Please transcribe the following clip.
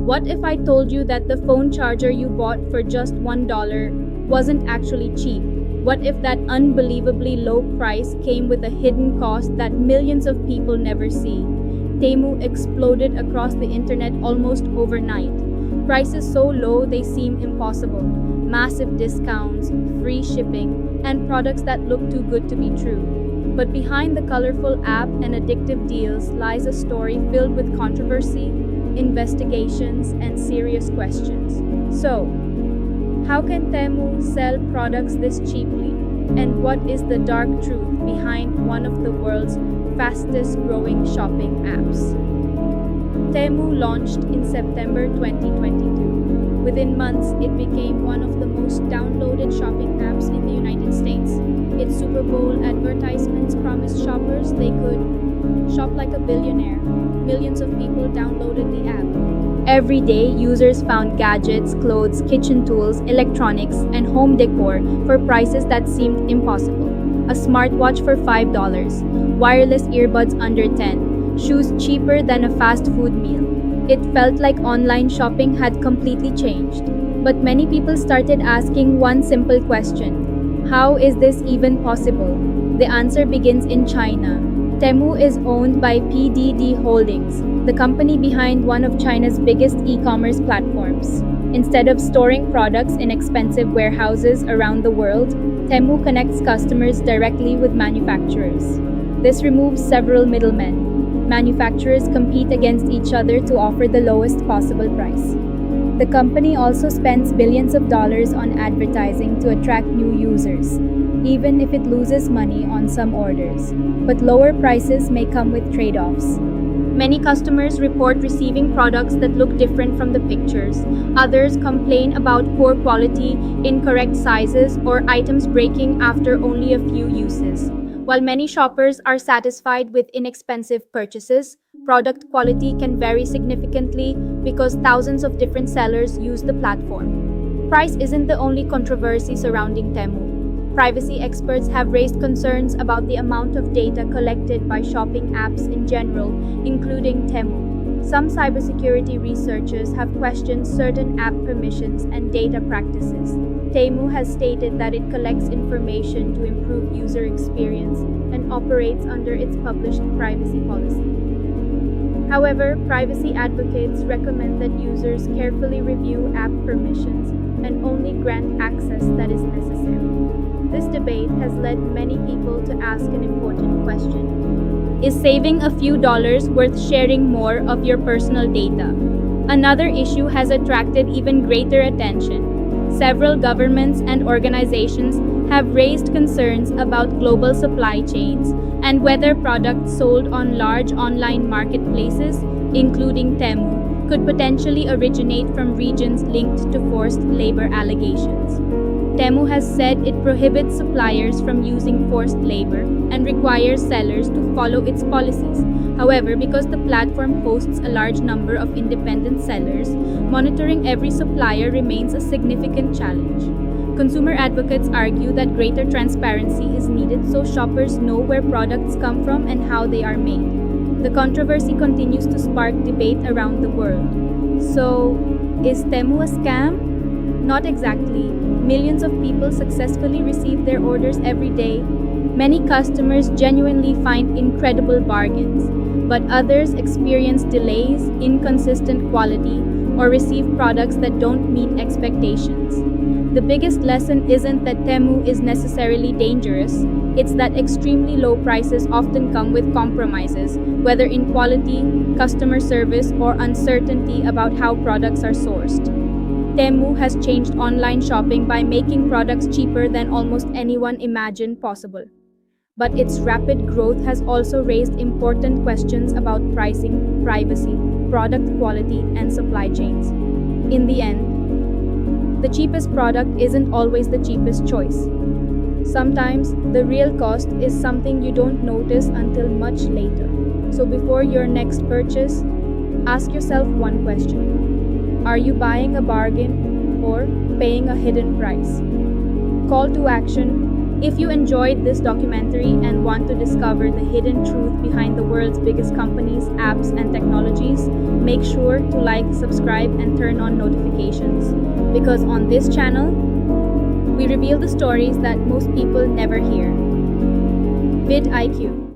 What if I told you that the phone charger you bought for just $1 wasn't actually cheap? What if that unbelievably low price came with a hidden cost that millions of people never see? Temu exploded across the internet almost overnight. Prices so low they seem impossible. Massive discounts, free shipping, and products that look too good to be true. But behind the colorful app and addictive deals lies a story filled with controversy, investigations, and serious questions. So, how can Temu sell products this cheaply? And what is the dark truth behind one of the world's fastest growing shopping apps? Temu launched in September 2022. Within months, it became one of the most downloaded shopping apps in the United States. Its Super Bowl advertisements promised shoppers they could shop like a billionaire. Millions of people downloaded the app. Every day, users found gadgets, clothes, kitchen tools, electronics, and home decor for prices that seemed impossible. A smartwatch for $5, wireless earbuds under 10, shoes cheaper than a fast food meal. It felt like online shopping had completely changed. But many people started asking one simple question: how is this even possible? The answer begins in China. Temu is owned by PDD Holdings, the company behind one of China's biggest e-commerce platforms. Instead of storing products in expensive warehouses around the world, Temu connects customers directly with manufacturers. This removes several middlemen. Manufacturers compete against each other to offer the lowest possible price. The company also spends billions of dollars on advertising to attract new users, even if it loses money on some orders. But lower prices may come with trade-offs. Many customers report receiving products that look different from the pictures. Others complain about poor quality, incorrect sizes, or items breaking after only a few uses. While many shoppers are satisfied with inexpensive purchases, product quality can vary significantly because thousands of different sellers use the platform. Price isn't the only controversy surrounding Temu. Privacy experts have raised concerns about the amount of data collected by shopping apps in general, including Temu. Some cybersecurity researchers have questioned certain app permissions and data practices. Temu has stated that it collects information to improve user experience and operates under its published privacy policy. However, privacy advocates recommend that users carefully review app permissions and only grant access that is necessary. This debate has led many people to ask an important question: is saving a few dollars worth sharing more of your personal data? Another issue has attracted even greater attention. Several governments and organizations have raised concerns about global supply chains and whether products sold on large online marketplaces, including Temu, could potentially originate from regions linked to forced labor allegations. Temu has said it prohibits suppliers from using forced labor and requires sellers to follow its policies. However, because the platform hosts a large number of independent sellers, monitoring every supplier remains a significant challenge. Consumer advocates argue that greater transparency is needed so shoppers know where products come from and how they are made. The controversy continues to spark debate around the world. So, is Temu a scam? Not exactly. Millions of people successfully receive their orders every day. Many customers genuinely find incredible bargains, but others experience delays, inconsistent quality, or receive products that don't meet expectations. The biggest lesson isn't that Temu is necessarily dangerous, it's that extremely low prices often come with compromises, whether in quality, customer service, or uncertainty about how products are sourced. Temu has changed online shopping by making products cheaper than almost anyone imagined possible. But its rapid growth has also raised important questions about pricing, privacy, product quality, and supply chains. In the end, the cheapest product isn't always the cheapest choice. Sometimes, the real cost is something you don't notice until much later. So before your next purchase, ask yourself one question: are you buying a bargain or paying a hidden price? Call to action: If you enjoyed this documentary and want to discover the hidden truth behind the world's biggest companies, apps, and technologies, make sure to like, subscribe, and turn on notifications. Because on this channel, we reveal the stories that most people never hear. VidIQ.